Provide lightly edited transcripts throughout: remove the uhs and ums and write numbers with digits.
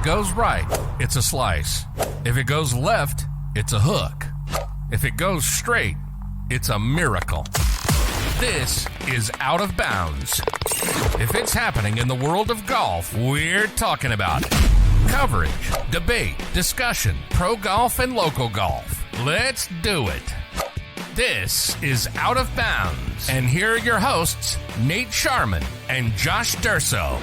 it goes right, it's a slice. If it goes left, it's a hook. If it goes straight, it's a miracle. This is Out of Bounds. If it's happening in the world of golf, we're talking about it. Coverage, debate, discussion, pro golf and local golf. Let's do it. This is Out of Bounds. And here are your hosts, Nate Sharman and Josh Durso.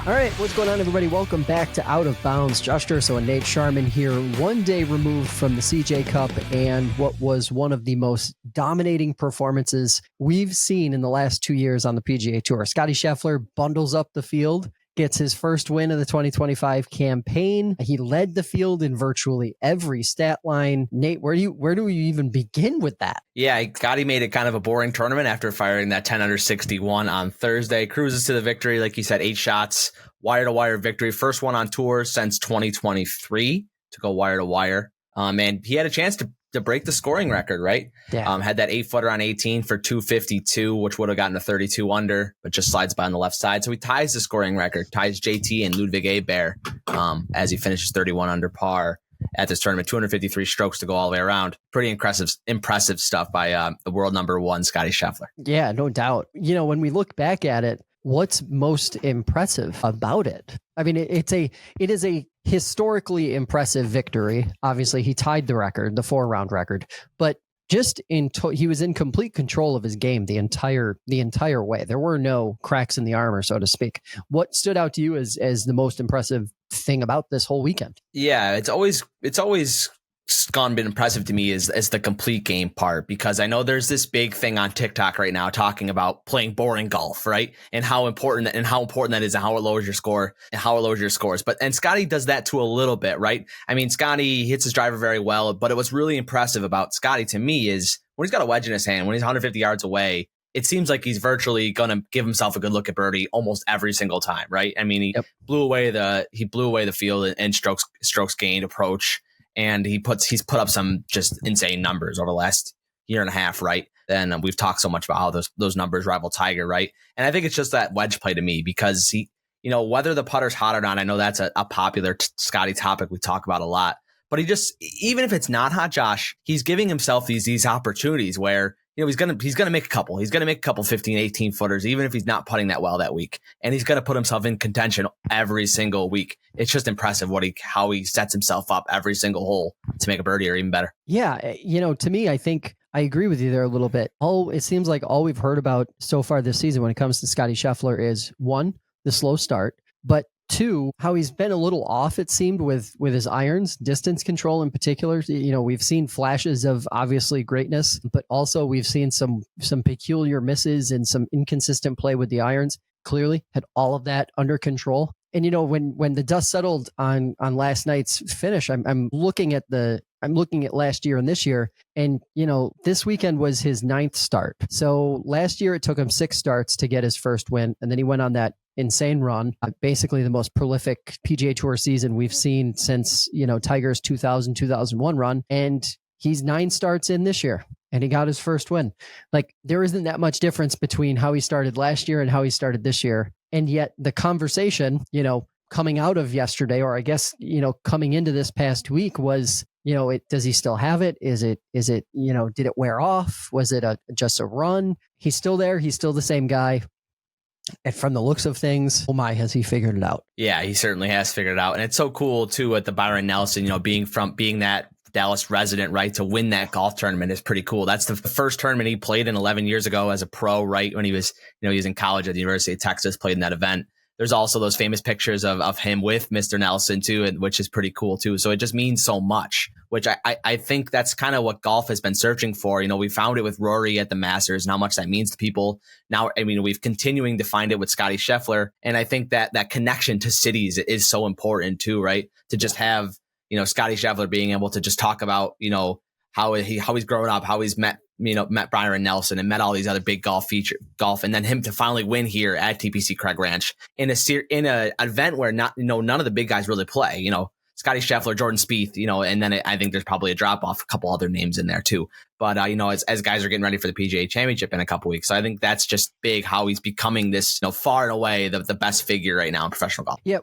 All right, what's going on, everybody? Welcome back to Out of Bounds. Josh Durso and Nate Sharman here, one day removed from the CJ Cup and what was one of the most dominating performances we've seen in the last 2 years on the PGA Tour. Scottie Scheffler bundles up the field, gets his first win of the 2025 campaign. He led the field in virtually every stat line. Nate, where do you even begin with that? Yeah, Scottie made it kind of a boring tournament after firing that 10 under 61 on Thursday. Cruises to the victory, like you said, 8 shots, wire-to-wire victory. First one on tour since 2023 to go wire-to-wire. And he had a chance to break the scoring record, right? Yeah. Had that 8-footer on 18 for 252, which would have gotten a 32 under, but just slides by on the left side. So he ties the scoring record, ties JT and Ludwig Abear as he finishes 31 under par at this tournament. 253 strokes to go all the way around. Pretty impressive stuff by the world number one, Scottie Scheffler. Yeah, no doubt. You know, when we look back at it, what's most impressive about it? I mean, it is a historically impressive victory. Obviously, he tied the record, the 4-round record, but just he was in complete control of his game the entire way. There were no cracks in the armor, so to speak. What stood out to you as the most impressive thing about this whole weekend? Yeah, it's always been impressive to me is the complete game part, because I know there's this big thing on TikTok right now talking about playing boring golf, right? And how important that is, and how it lowers your score and how it lowers your scores. And Scottie does that too a little bit, right? I mean, Scottie hits his driver very well, but what's really impressive about Scottie to me is when he's got a wedge in his hand, when he's 150 yards away, it seems like he's virtually going to give himself a good look at birdie almost every single time, right? I mean, he blew away the field and strokes gained approach. And he's put up some just insane numbers over the last year and a half, right? And we've talked so much about how those numbers rival Tiger, right? And I think it's just that wedge play to me, because he, you know, whether the putter's hot or not, I know that's a popular Scottie topic we talk about a lot. But he just, even if it's not hot, Josh, he's giving himself these opportunities where, you know, he's gonna make a couple. He's gonna make a couple 15, 18 footers, even if he's not putting that well that week. And he's gonna put himself in contention every single week. It's just impressive how he sets himself up every single hole to make a birdie or even better. Yeah, you know, to me, I think I agree with you there a little bit. It seems like all we've heard about so far this season when it comes to Scottie Scheffler is 1, the slow start, but 2, how he's been a little off, it seemed, with his irons, distance control in particular. You know, we've seen flashes of obviously greatness, but also we've seen some peculiar misses and some inconsistent play with the irons. Clearly had all of that under control. And, you know, when the dust settled on last night's finish, I'm looking at last year and this year, and, you know, this weekend was his 9th start. So last year it took him 6 starts to get his first win, and then he went on that insane run, basically the most prolific PGA Tour season we've seen since, you know, Tiger's 2000-2001 run, and he's 9 starts in this year, and he got his first win. Like, there isn't that much difference between how he started last year and how he started this year, and yet the conversation, you know, coming out of yesterday, or I guess, you know, coming into this past week was, you know, does he still have it? Is it, you know, did it wear off? Was it just a run? He's still there. He's still the same guy. And from the looks of things, oh my, has he figured it out? Yeah, he certainly has figured it out. And it's so cool too at the Byron Nelson, you know, being that Dallas resident, right, to win that golf tournament is pretty cool. That's the first tournament he played in 11 years ago as a pro, right? When he was in college at the University of Texas, played in that event. There's also those famous pictures of him with Mr. Nelson too, which is pretty cool too. So it just means so much, which I think that's kind of what golf has been searching for. You know, we found it with Rory at the Masters and how much that means to people. Now, I mean, we've continuing to find it with Scottie Scheffler. And I think that connection to cities is so important too, right? To just have, you know, Scottie Scheffler being able to just talk about, you know, how he's grown up, how he's met Byron Nelson and met all these other big golf, and then him to finally win here at TPC Craig Ranch in a event where none of the big guys really play. You know, Scottie Scheffler, Jordan Spieth, and then I think there's probably a drop off, a couple other names in there too. But, as guys are getting ready for the PGA Championship in a couple weeks. So I think that's just big how he's becoming this, far and away the best figure right now in professional golf. Yeah.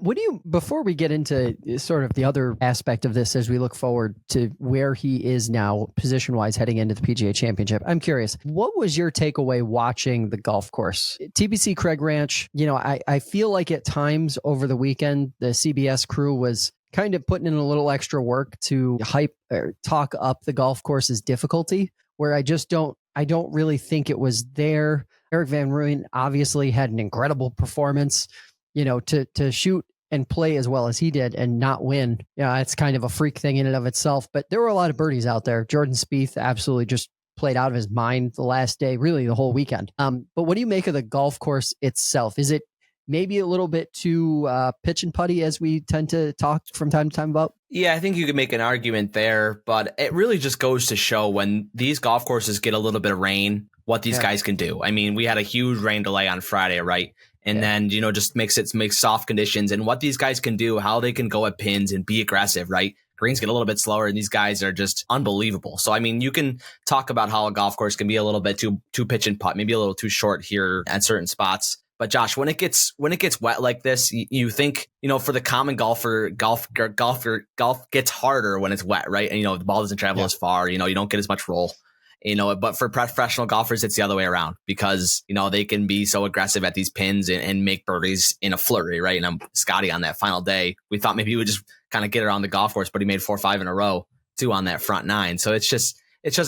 Before we get into sort of the other aspect of this as we look forward to where he is now position-wise heading into the PGA Championship, I'm curious, what was your takeaway watching the golf course? TPC Craig Ranch, I feel like at times over the weekend, the CBS crew was kind of putting in a little extra work to hype or talk up the golf course's difficulty, where I don't really think it was there. Erik Van Rooyen obviously had an incredible performance, to shoot and play as well as he did and not win. Yeah, it's kind of a freak thing in and of itself, but there were a lot of birdies out there. Jordan Spieth absolutely just played out of his mind the last day, really the whole weekend. But what do you make of the golf course itself? Is it maybe a little bit too pitch and putty, as we tend to talk from time to time about? Yeah, I think you could make an argument there, but it really just goes to show when these golf courses get a little bit of rain, what these guys can do. I mean, we had a huge rain delay on Friday, right? And then, just makes soft conditions and what these guys can do, how they can go at pins and be aggressive, right? Greens get a little bit slower and these guys are just unbelievable. So, I mean, you can talk about how a golf course can be a little bit too pitch and putt, maybe a little too short here at certain spots. But Josh, when it gets wet like this, you think, for the common golfer, golf gets harder when it's wet, right? And, the ball doesn't travel as far, you don't get as much roll. But for professional golfers, it's the other way around because, they can be so aggressive at these pins and make birdies in a flurry, right? And Scottie on that final day, we thought maybe he would just kind of get around the golf course, but he made 4 or 5 in a row, 2 on that front 9. So it's just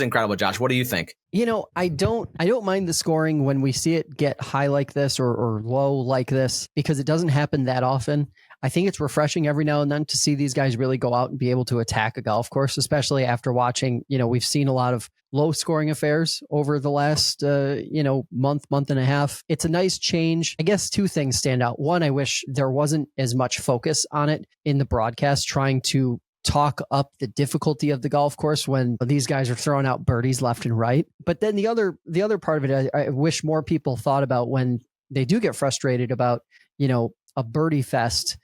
incredible, Josh. What do you think? I don't mind the scoring when we see it get high like this or low like this because it doesn't happen that often. I think it's refreshing every now and then to see these guys really go out and be able to attack a golf course, especially after watching, we've seen a lot of low scoring affairs over the last, month and a half. It's a nice change. I guess 2 things stand out. One, I wish there wasn't as much focus on it in the broadcast, trying to talk up the difficulty of the golf course when these guys are throwing out birdies left and right. But then the other part of it, I wish more people thought about when they do get frustrated about, a birdie fest.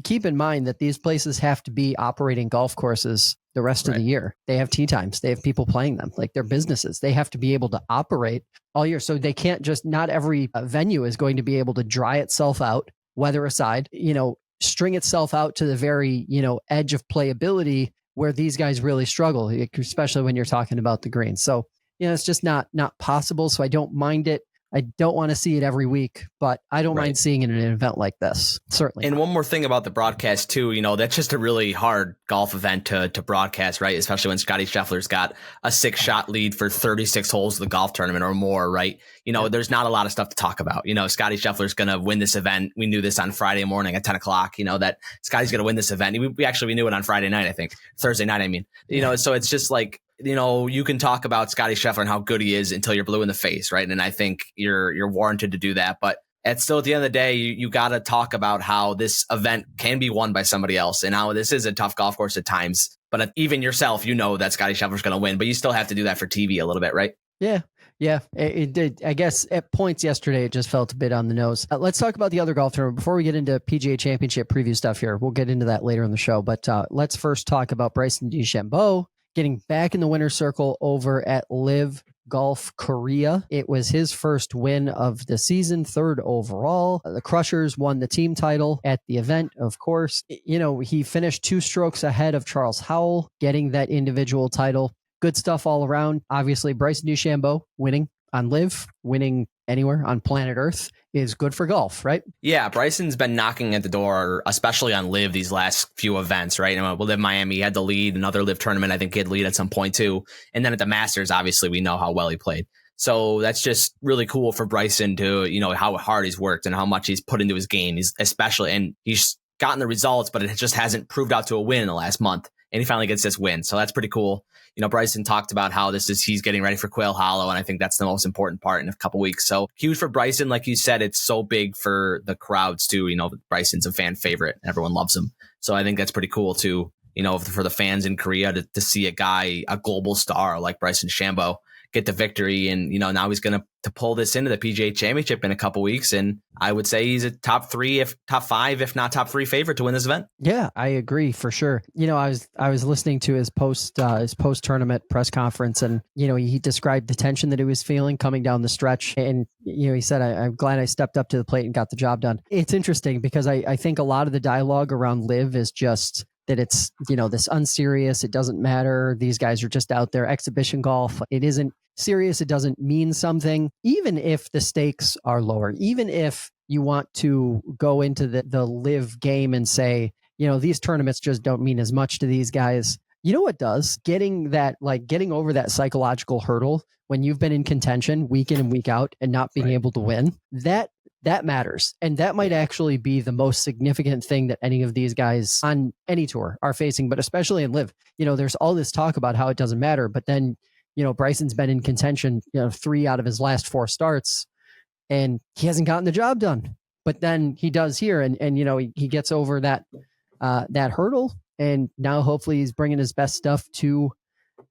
Keep in mind that these places have to be operating golf courses the rest of the year. They have tee times. They have people playing them, like they're businesses. They have to be able to operate all year. So they can't not every venue is going to be able to dry itself out, weather aside, string itself out to the very, edge of playability where these guys really struggle, especially when you're talking about the greens. So, it's just not possible. So I don't mind it. I don't want to see it every week, but I don't mind seeing it in an event like this. Certainly. And one more thing about the broadcast too, that's just a really hard golf event to broadcast, right? Especially when Scottie Scheffler's got a 6-shot lead for 36 holes of the golf tournament or more, right? There's not a lot of stuff to talk about. Scottie Scheffler's going to win this event. We knew this on Friday morning at 10 o'clock, that Scottie's going to win this event. We knew it on Friday night, I think. Thursday night, I mean. So it's just like, you can talk about Scottie Scheffler and how good he is until you're blue in the face, right? And I think you're warranted to do that. But at the end of the day, you got to talk about how this event can be won by somebody else and how this is a tough golf course at times. But even yourself, that Scottie Scheffler's going to win, but you still have to do that for TV a little bit, right? Yeah. Yeah, it did. I guess at points yesterday, it just felt a bit on the nose. Let's talk about the other golf tournament before we get into PGA Championship preview stuff here. We'll get into that later in the show. But let's first talk about Bryson DeChambeau getting back in the winner's circle over at LIV Golf Korea. It was his first win of the season, 3rd overall. The Crushers won the team title at the event, of course. He finished 2 strokes ahead of Charles Howell, getting that individual title. Good stuff all around. Obviously, Bryson DeChambeau winning on LIV, winning anywhere on planet Earth is good for golf, right? Yeah, Bryson's been knocking at the door, especially on LIV these last few events, right? LIV Miami had the lead, another LIV tournament, I think he had lead at some point too. And then at the Masters, obviously, we know how well he played. So that's just really cool for Bryson to, how hard he's worked and how much he's put into his game. He's gotten the results, but it just hasn't proved out to a win in the last month. And he finally gets this win. So that's pretty cool. Bryson talked about how he's getting ready for Quail Hollow. And I think that's the most important part in a couple weeks. So huge for Bryson. Like you said, it's so big for the crowds too. Bryson's a fan favorite. Everyone loves him. So I think that's pretty cool too. For the fans in Korea to see a global star like Bryson DeChambeau get the victory. And, now he's going to pull this into the PGA Championship in a couple weeks. And I would say he's a top 5, if not top 3 favorite to win this event. Yeah, I agree for sure. I was listening to his post tournament press conference, and he described the tension that he was feeling coming down the stretch, and he said, "I'm glad I stepped up to the plate and got the job done." It's interesting because I think a lot of the dialogue around LIV is just that it's this unserious. It doesn't matter. These guys are just out there exhibition golf. It isn't serious. It doesn't mean something. Even if the stakes are lower, even if you want to go into the LIV game and say, these tournaments just don't mean as much to these guys. You know what does? Getting over that psychological hurdle when you've been in contention week in and week out and not being able to win, that matters. And that might actually be the most significant thing that any of these guys on any tour are facing, but especially in LIV. There's all this talk about how it doesn't matter, but then, Bryson's been in contention, 3 out of his last 4 starts, and he hasn't gotten the job done. But then he does here, and he gets over that hurdle, and now hopefully he's bringing his best stuff to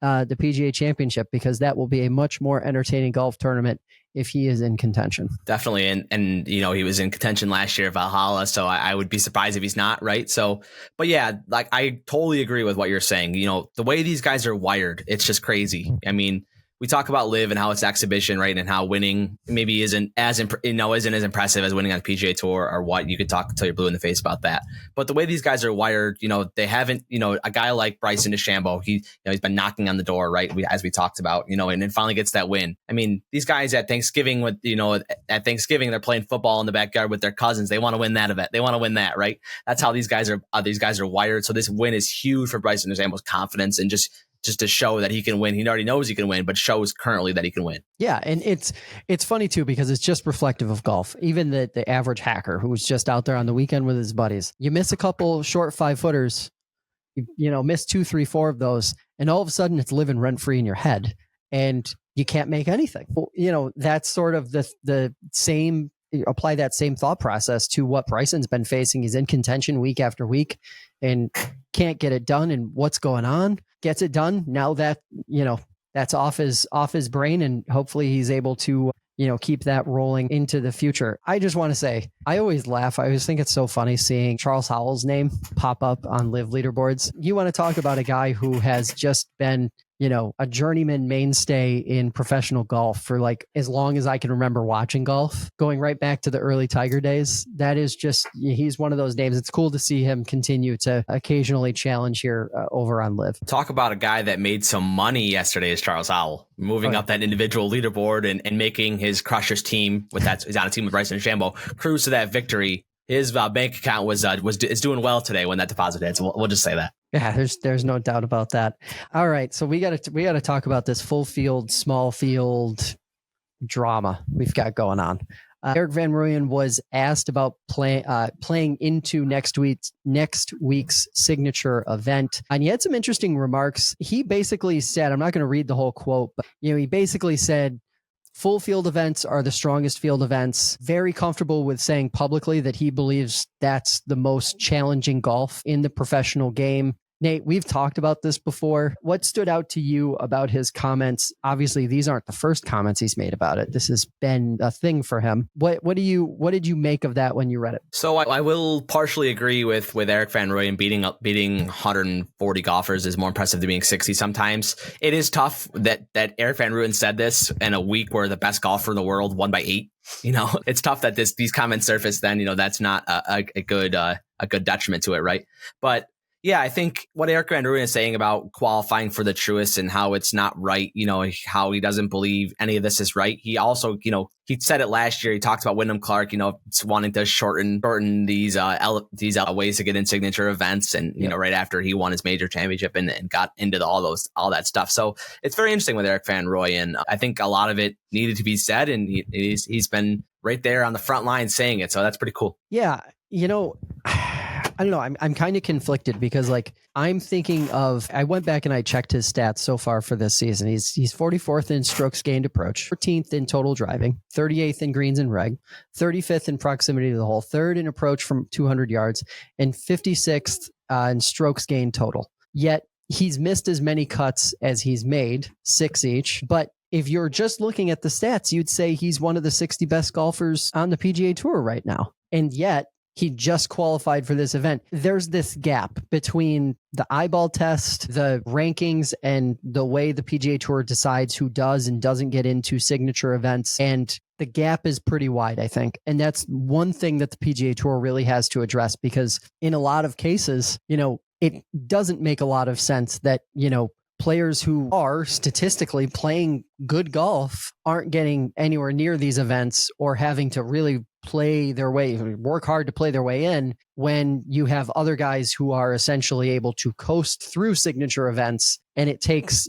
the PGA Championship, because that will be a much more entertaining golf tournament if he is in contention. Definitely. And he was in contention last year at Valhalla, so I would be surprised if he's not, right? So, but yeah, I totally agree with what you're saying. The way these guys are wired, it's just crazy. I mean, we talk about LIV and how it's exhibition, right? And how winning maybe isn't as impressive as winning on the PGA Tour or what. You could talk until you're blue in the face about that. But the way these guys are wired, they haven't, a guy like Bryson DeChambeau, he's been knocking on the door, right? As we talked about, and then finally gets that win. I mean, these guys at Thanksgiving they're playing football in the backyard with their cousins. They want to win that event. They want to win that, right? That's how these guys are wired. So this win is huge for Bryson DeChambeau's confidence, and just to show that he can win. He already knows he can win, but shows currently that he can win. Yeah, and it's funny too, because it's just reflective of golf. Even the average hacker who's just out there on the weekend with his buddies, you miss a couple short 5-footers, miss 2, 3, 4 of those, and all of a sudden it's living rent free in your head, and you can't make anything. That's sort of the same. Apply that same thought process to what Bryson's been facing. He's in contention week after week and can't get it done. And what's going on? Gets it done. Now that, that's off his brain, and hopefully he's able to, keep that rolling into the future. I just want to say, I always laugh. I always think it's so funny seeing Charles Howell's name pop up on LIV leaderboards. You want to talk about a guy who has just been, a journeyman mainstay in professional golf for as long as I can remember watching golf, going right back to the early Tiger days. That is just, he's one of those names. It's cool to see him continue to occasionally challenge here over on LIV. Talk about a guy that made some money yesterday is Charles Howell, moving up that individual leaderboard and making his Crushers team he's on a team with Bryson DeChambeau cruise to that victory. His bank account is doing well today when that deposit hits. We'll just say that. Yeah, there's no doubt about that. All right, so we got to talk about this full field, small field drama we've got going on. Erik Van Rooyen was asked about playing into next week's signature event, and he had some interesting remarks. He basically said, I'm not going to read the whole quote, but he basically said, full field events are the strongest field events. Very comfortable with saying publicly that he believes that's the most challenging golf in the professional game. Nate, we've talked about this before. What stood out to you about his comments? Obviously, these aren't the first comments he's made about it. This has been a thing for him. What did you make of that when you read it? So I will partially agree with Erik Van Rooyen. Beating 140 golfers is more impressive than being 60 sometimes. It is tough that Erik Van Rooyen said this in a week where the best golfer in the world won by 8. It's tough that these comments surface. Then that's not a good detriment to it, right? But yeah, I think what Erik Van Rooyen is saying about qualifying for the Truist and how it's not right, how he doesn't believe any of this is right. He also, he said it last year. He talked about Wyndham Clark, wanting to shorten these ways to get in signature events, and right after he won his major championship and got into all that stuff. So it's very interesting with Erik Van Rooyen. I think a lot of it needed to be said, and he's been right there on the front line saying it. So that's pretty cool. Yeah, I don't know. I'm kind of conflicted because I'm thinking of, I went back and I checked his stats so far for this season. He's 44th in strokes gained approach, 14th in total driving, 38th in greens and reg, 35th in proximity to the hole, 3rd in approach from 200 yards, and 56th in strokes gained total. Yet he's missed as many cuts as he's made, 6 each, but if you're just looking at the stats, you'd say he's one of the 60 best golfers on the PGA Tour right now. And yet he just qualified for this event. There's this gap between the eyeball test, the rankings, and the way the PGA Tour decides who does and doesn't get into signature events. And the gap is pretty wide, I think. And that's one thing that the PGA Tour really has to address, because in a lot of cases, it doesn't make a lot of sense that, players who are statistically playing good golf aren't getting anywhere near these events or having to really work hard to play their way in, when you have other guys who are essentially able to coast through signature events, and it takes,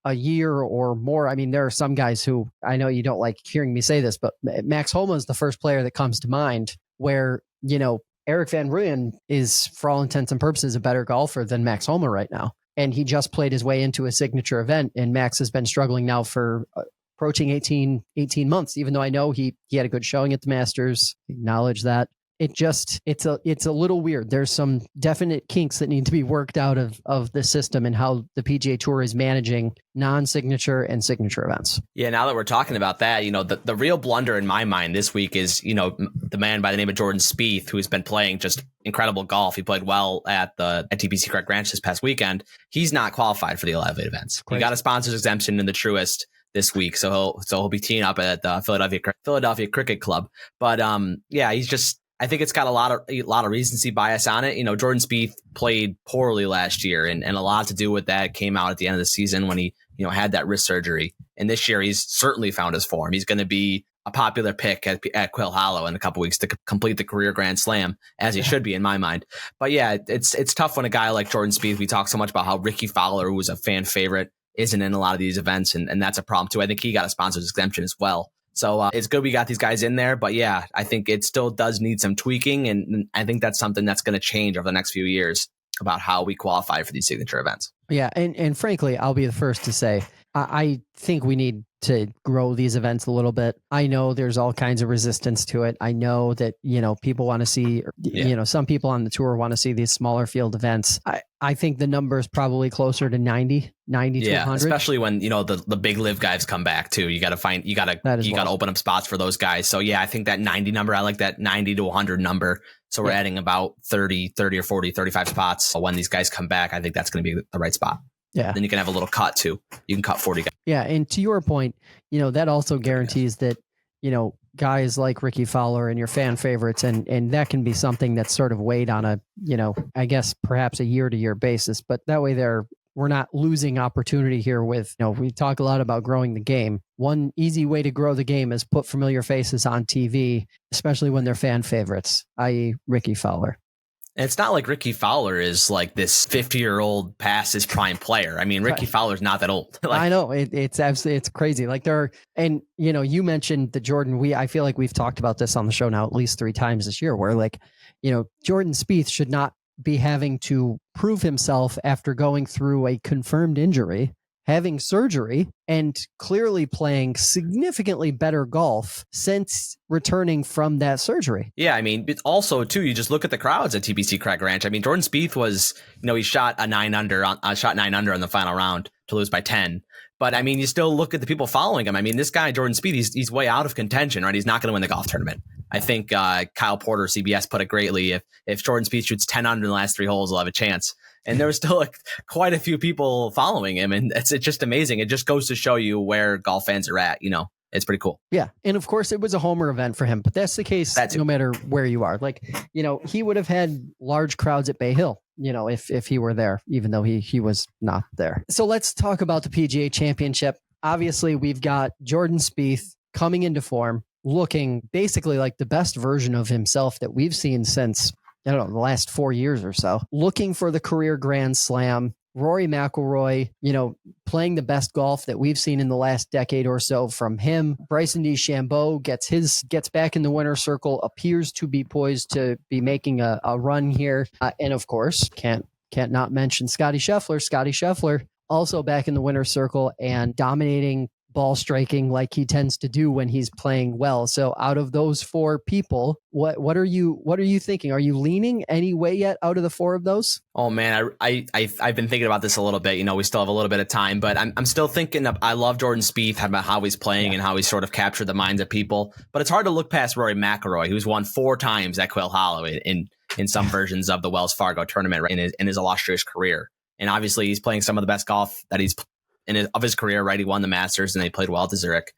a year or more. I mean, there are some guys who, I know you don't like hearing me say this, but Max Homa is the first player that comes to mind where, Erik Van Rooyen is, for all intents and purposes, a better golfer than Max Homa right now. And he just played his way into a signature event, and Max has been struggling now for approaching 18 months, even though I know he had a good showing at the Masters, acknowledge that. It's a little weird. There's some definite kinks that need to be worked out of the system and how the PGA Tour is managing non-signature and signature events. Yeah, now that we're talking about that, the real blunder in my mind this week is, the man by the name of Jordan Spieth, who's been playing just incredible golf. He played well at TPC Craig Ranch this past weekend. He's not qualified for the LIV events. He got a sponsor's exemption in the Truist this week, so he'll be teeing up at the Philadelphia Cricket Club. But I think it's got a lot of recency bias on it. Jordan Spieth played poorly last year, and a lot to do with that came out at the end of the season when he, had that wrist surgery. And this year he's certainly found his form. He's going to be a popular pick at Quill Hollow in a couple weeks to complete the career Grand Slam, as he should be in my mind. But yeah, it's tough when a guy like Jordan Spieth, we talk so much about how Ricky Fowler, who was a fan favorite, isn't in a lot of these events, and that's a problem too. I think he got a sponsor's exemption as well. So it's good we got these guys in there, but yeah, I think it still does need some tweaking, and I think that's something that's going to change over the next few years about how we qualify for these signature events. Yeah, and frankly, I'll be the first to say, I think we need to grow these events a little bit. I know there's all kinds of resistance to it. I know that, people want to see, some people on the tour want to see these smaller field events. I think the number is probably closer to 90 to 100. Especially when, the big live guys come back too. You got to open up spots for those guys. So yeah, I think that 90 number, I like that 90 to 100 number. So we're adding about 30 or 40, 35 spots. So when these guys come back, I think that's going to be the right spot. Yeah. Then you can have a little cut too. You can cut 40 guys. Yeah. And to your point, that also guarantees that, guys like Ricky Fowler and your fan favorites, and that can be something that's sort of weighed on a, I guess perhaps a year to year basis, but that way we're not losing opportunity here with, we talk a lot about growing the game. One easy way to grow the game is put familiar faces on TV, especially when they're fan favorites, i.e. Ricky Fowler. And it's not like Ricky Fowler is like this 50-year-old past his prime player. I mean, Ricky Fowler's not that old. I know it's absolutely, it's crazy. Like you mentioned the Jordan, I feel like we've talked about this on the show now at least 3 times this year, where Jordan Spieth should not be having to prove himself after going through a confirmed injury, having surgery, and clearly playing significantly better golf since returning from that surgery. Yeah, I mean, also too, you just look at the crowds at TPC Craig Ranch. I mean, Jordan Spieth was, he shot 9 under on the final round to lose by 10. But I mean, you still look at the people following him. I mean, this guy, Jordan Spieth, he's way out of contention, right? He's not going to win the golf tournament. I think Kyle Porter, CBS, put it greatly. If Jordan Spieth shoots 10 under in the last 3 holes, he'll have a chance. And there was still quite a few people following him. And it's just amazing. It just goes to show you where golf fans are at. It's pretty cool. Yeah. And of course, it was a homer event for him. But that's the case no matter where you are. He would have had large crowds at Bay Hill, if he were there, even though he was not there. So let's talk about the PGA Championship. Obviously, we've got Jordan Spieth coming into form, looking basically like the best version of himself that we've seen since, the last 4 years or so, looking for the career Grand Slam. Rory McIlroy, playing the best golf that we've seen in the last decade or so from him. Bryson DeChambeau gets back in the winner's circle, appears to be poised to be making a run here. And of course, can't not mention Scottie Scheffler. Scottie Scheffler also back in the winner's circle and dominating ball striking like he tends to do when he's playing well. So out of those four people, what are you thinking? Are you leaning any way yet out of the four of those? Oh man, I've been thinking about this a little bit. We still have a little bit of time, but I'm still thinking of, I love Jordan Spieth, about how he's playing and how he's sort of captured the minds of people. But it's hard to look past Rory McIlroy, who's won 4 times at Quail Hollow in some versions of the Wells Fargo tournament in his illustrious career. And obviously he's playing some of the best golf that he's of his career, right? He won the Masters and they played well to Zurich.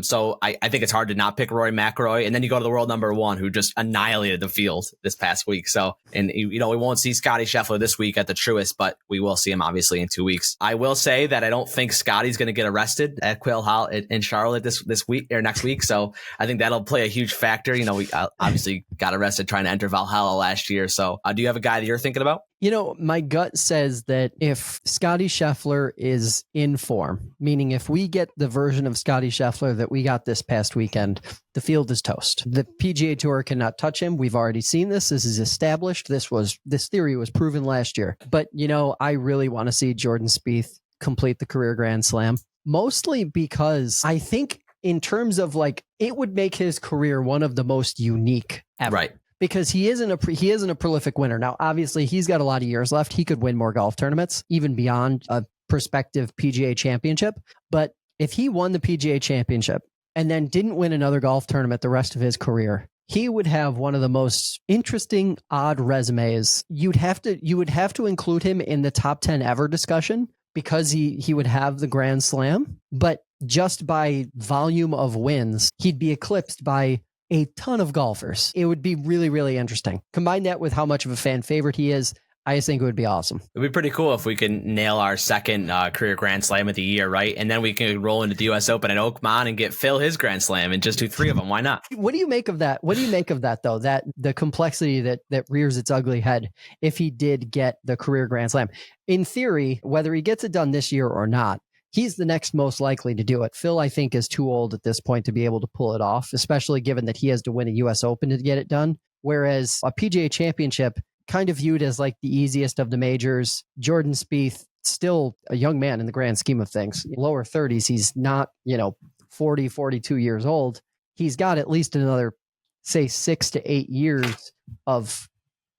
So I think it's hard to not pick Rory McIlroy. And then you go to the world number 1, who just annihilated the field this past week. So, and we won't see Scottie Scheffler this week at the Truist, but we will see him obviously in 2 weeks. I will say that I don't think Scottie's going to get arrested at Quail Hollow in Charlotte this week or next week. So I think that'll play a huge factor. We obviously got arrested trying to enter Valhalla last year. So do you have a guy that you're thinking about? My gut says that if Scottie Scheffler is in form, meaning if we get the version of Scottie Scheffler that we got this past weekend, the field is toast. The PGA Tour cannot touch him. We've already seen this. This is established. This theory was proven last year. But, I really want to see Jordan Spieth complete the career Grand Slam, mostly because I think in terms of it would make his career one of the most unique ever. Right. Because he isn't a prolific winner. Now, obviously, he's got a lot of years left. He could win more golf tournaments, even beyond a prospective PGA Championship. But if he won the PGA Championship and then didn't win another golf tournament the rest of his career, he would have one of the most interesting, odd resumes. You would have to include him in the top 10 ever discussion because he would have the Grand Slam. But just by volume of wins, he'd be eclipsed by a ton of golfers. It would be really, really interesting. Combine that with how much of a fan favorite he is. I just think it would be awesome. It'd be pretty cool if we can nail our second career Grand Slam of the year, right? And then we can roll into the U.S. Open at Oakmont and get Phil his Grand Slam and just do 3 of them. Why not? What do you make of that? What do you make of that, though? That the complexity that rears its ugly head if he did get the career Grand Slam. In theory, whether he gets it done this year or not, he's the next most likely to do it. Phil, I think, is too old at this point to be able to pull it off, especially given that he has to win a U.S. Open to get it done. Whereas a PGA Championship, kind of viewed as the easiest of the majors. Jordan Spieth, still a young man in the grand scheme of things. Lower 30s, he's not, 40, 42 years old. He's got at least another, say, 6 to 8 years of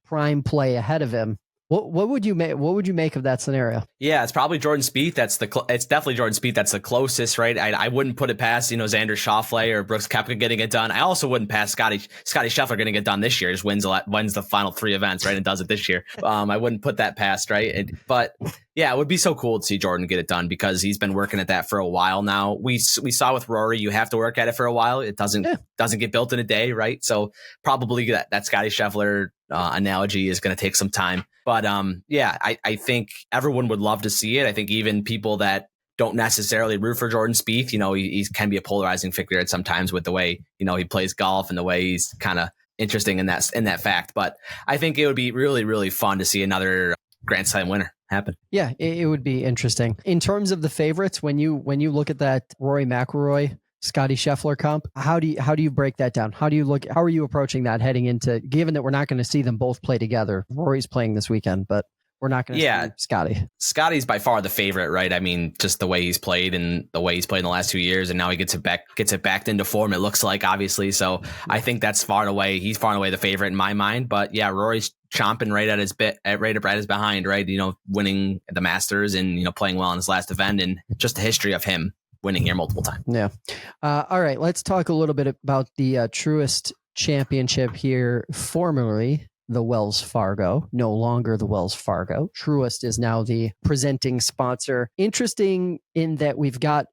prime play ahead of him. What would you make? What would you make of that scenario? Yeah, it's probably Jordan Spieth. It's definitely Jordan Spieth. That's the closest, right? I wouldn't put it past Xander Schauffele or Brooks Koepka getting it done. I also wouldn't pass Scottie Scheffler getting it done this year. Just wins the final 3 events, right, and does it this year. I wouldn't put that past, right? But yeah, it would be so cool to see Jordan get it done because he's been working at that for a while now. We saw with Rory, you have to work at it for a while. It doesn't get built in a day, right? So probably that Scottie Scheffler analogy is going to take some time. But I think everyone would love to see it. I think even people that don't necessarily root for Jordan Spieth, he can be a polarizing figure at sometimes with the way, he plays golf and the way he's kind of interesting in that fact. But I think it would be really, really fun to see another Grand Slam winner happen. Yeah, it would be interesting. In terms of the favorites, when you look at that Rory McIlroy, Scottie Scheffler comp, how do you break that down? How are you approaching that heading into, given that we're not going to see them both play together? Rory's playing this weekend, but we're not going to see Scottie. Scottie's by far the favorite, right? I mean, just the way he's played and the way he's played in the last 2 years, and now he gets it back into form, it looks like, obviously. So I think he's far and away the favorite in my mind. But yeah, Rory's chomping right at his behind, right? Winning the Masters and, playing well in his last event, and just the history of him winning here multiple times. Yeah. All right. Let's talk a little bit about the Truist Championship here, formerly the Wells Fargo, no longer the Wells Fargo. Truist is now the presenting sponsor. Interesting in that we've got,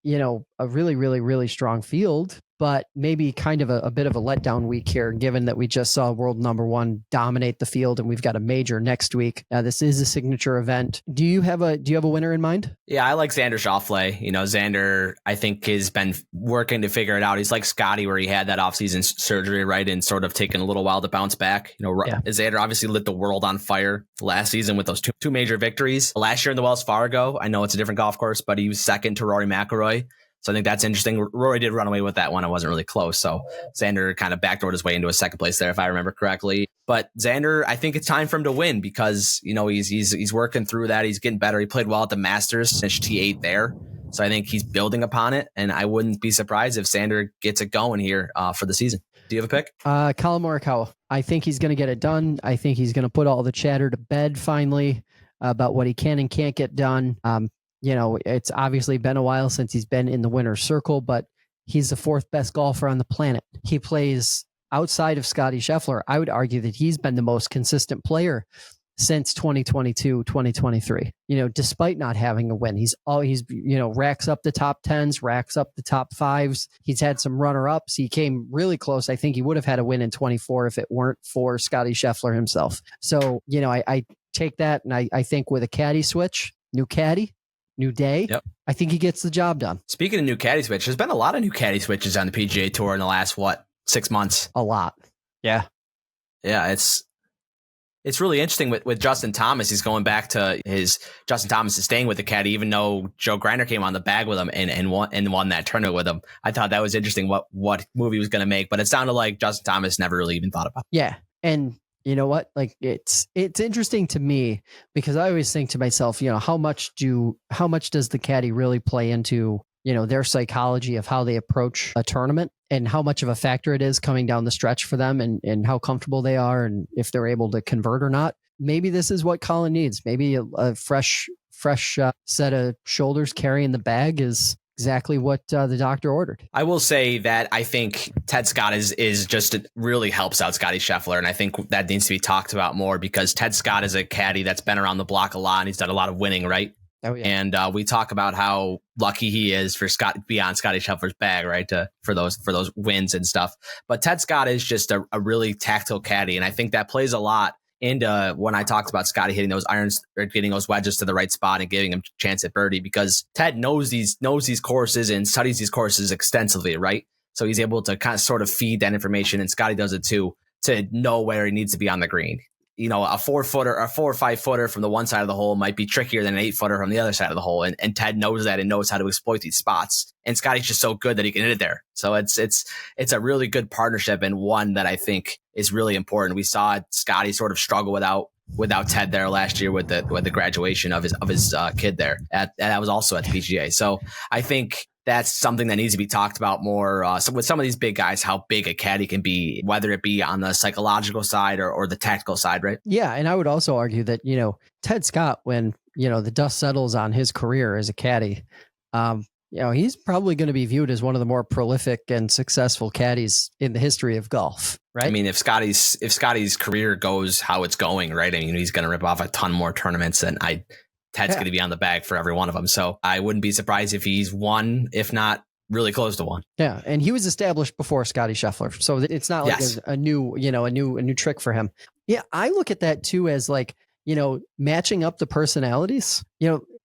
a really, really, really strong field, but maybe kind of a bit of a letdown week here, given that we just saw world number 1 dominate the field, and we've got a major next week. This is a signature event. Do you have a winner in mind? Yeah, I like Xander Schauffele. Xander, I think, has been working to figure it out. He's like Scottie, where he had that offseason surgery, right, and sort of taken a little while to bounce back. Xander obviously lit the world on fire last season with those two major victories. Last year in the Wells Fargo, I know it's a different golf course, but he was second to Rory McIlroy. So I think that's interesting. Rory did run away with that one. It wasn't really close. So Xander kind of backdoored his way into a second place there, if I remember correctly. But Xander, I think it's time for him to win because, he's working through that. He's getting better. He played well at the Masters, finished T8 there. So I think he's building upon it, and I wouldn't be surprised if Xander gets it going here for the season. Do you have a pick? Colin Morikawa. I think he's going to get it done. I think he's going to put all the chatter to bed finally about what he can and can't get done. It's obviously been a while since he's been in the winner's circle, but he's the fourth best golfer on the planet. He plays outside of Scottie Scheffler. I would argue that he's been the most consistent player since 2022, 2023, despite not having a win. He's racks up the top 10s, racks up the top 5s. He's had some runner ups. He came really close. I think he would have had a win in 24 if it weren't for Scottie Scheffler himself. So, I take that. And I think with a caddy switch, new caddy, new day, yep. I think he gets the job done. Speaking of new caddy switch, there's been a lot of new caddy switches on the PGA Tour in the last, 6 months? A lot. Yeah. Yeah. It's really interesting with Justin Thomas. He's going back to Justin Thomas is staying with the caddy, even though Joe Griner came on the bag with him and won that tournament with him. I thought that was interesting what move he was going to make, but it sounded like Justin Thomas never really even thought about it. Yeah. And you know what? Like it's interesting to me because I always think to myself, how much does the caddy really play into, their psychology of how they approach a tournament and how much of a factor it is coming down the stretch for them and how comfortable they are and if they're able to convert or not. Maybe this is what Colin needs. Maybe a fresh set of shoulders carrying the bag is exactly what the doctor ordered. I will say that I think Ted Scott is just really helps out Scottie Scheffler, and I think that needs to be talked about more because Ted Scott is a caddy that's been around the block a lot and he's done a lot of winning, right? Oh, yeah. And we talk about how lucky he is for be on Scottie Scheffler's bag, right? For those wins and stuff. But Ted Scott is just a really tactile caddy, and I think that plays a lot into when I talked about Scottie hitting those irons or getting those wedges to the right spot and giving him a chance at birdie because Ted knows these courses and studies these courses extensively, right? So he's able to kind of sort of feed that information, and Scottie does it too, to know where he needs to be on the green. A 4-footer or 4 or 5-footer from the one side of the hole might be trickier than an 8-footer from the other side of the hole. And Ted knows that and knows how to exploit these spots. And Scottie's just so good that he can hit it there. So it's a really good partnership and one that I think is really important. We saw Scottie sort of struggle without Ted there last year with the graduation of his kid there. That was also at the PGA. So I think that's something that needs to be talked about more with some of these big guys, how big a caddy can be, whether it be on the psychological side or the tactical side, right? Yeah. And I would also argue that, Ted Scott, when, the dust settles on his career as a caddy, he's probably going to be viewed as one of the more prolific and successful caddies in the history of golf, right? I mean, if Scottie's career goes how it's going, right? I mean, he's going to rip off a ton more tournaments than Ted's going to be on the bag for every one of them. So I wouldn't be surprised if he's won, if not really close to one. Yeah. And he was established before Scottie Scheffler. So it's not like a new trick for him. Yeah. I look at that too, as like, matching up the personalities,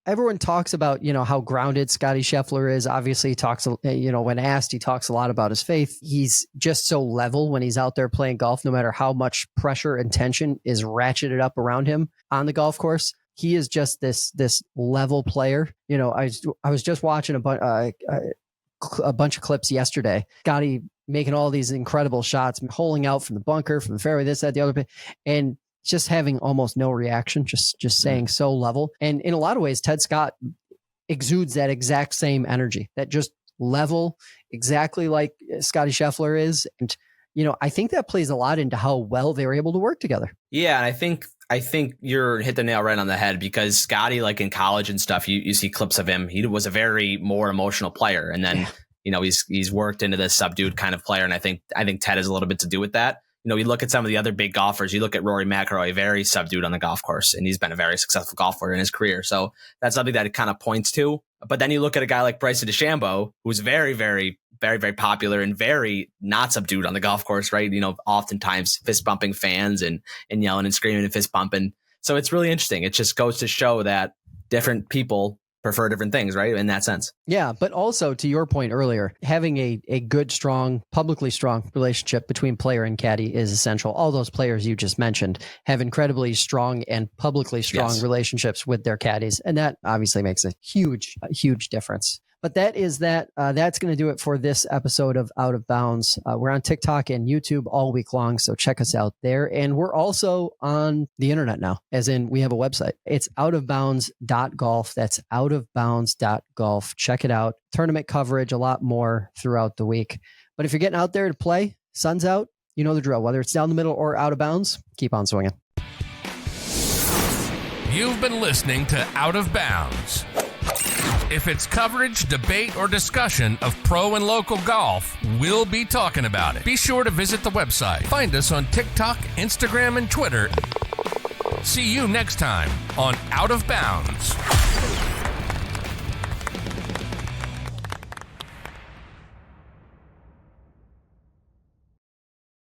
everyone talks about, how grounded Scottie Scheffler is. Obviously he talks, when asked, he talks a lot about his faith. He's just so level when he's out there playing golf, no matter how much pressure and tension is ratcheted up around him on the golf course. He is just this level player. I was just watching a bunch of clips yesterday. Scottie making all these incredible shots, holing out from the bunker, from the fairway, this, that, the other, and just having almost no reaction, just staying so level. And in a lot of ways, Ted Scott exudes that exact same energy, that just level, exactly like Scottie Scheffler is. And, I think that plays a lot into how well they were able to work together. Yeah. And I think you're hit the nail right on the head because Scottie, like in college and stuff, you see clips of him. He was a very more emotional player. And then, he's worked into this subdued kind of player. And I think Ted has a little bit to do with that. You look at some of the other big golfers, you look at Rory McIlroy, very subdued on the golf course, and he's been a very successful golfer in his career. So that's something that it kind of points to. But then you look at a guy like Bryson DeChambeau, who's very, very, very, very popular and very not subdued on the golf course, right? Oftentimes fist bumping fans and yelling and screaming and fist bumping. So it's really interesting. It just goes to show that different people prefer different things, right? In that sense. Yeah. But also to your point earlier, having a good, strong, publicly strong relationship between player and caddy is essential. All those players you just mentioned have incredibly strong and publicly strong relationships with their caddies. And that obviously makes a huge difference. But that is that. That's going to do it for this episode of Out of Bounds. We're on TikTok and YouTube all week long, so check us out there. And we're also on the internet now, as in we have a website. It's outofbounds.golf. That's outofbounds.golf. Check it out. Tournament coverage, a lot more throughout the week. But if you're getting out there to play, sun's out, you know the drill. Whether it's down the middle or out of bounds, keep on swinging. You've been listening to Out of Bounds. If it's coverage, debate, or discussion of pro and local golf, we'll be talking about it. Be sure to visit the website. Find us on TikTok, Instagram, and Twitter. See you next time on Out of Bounds.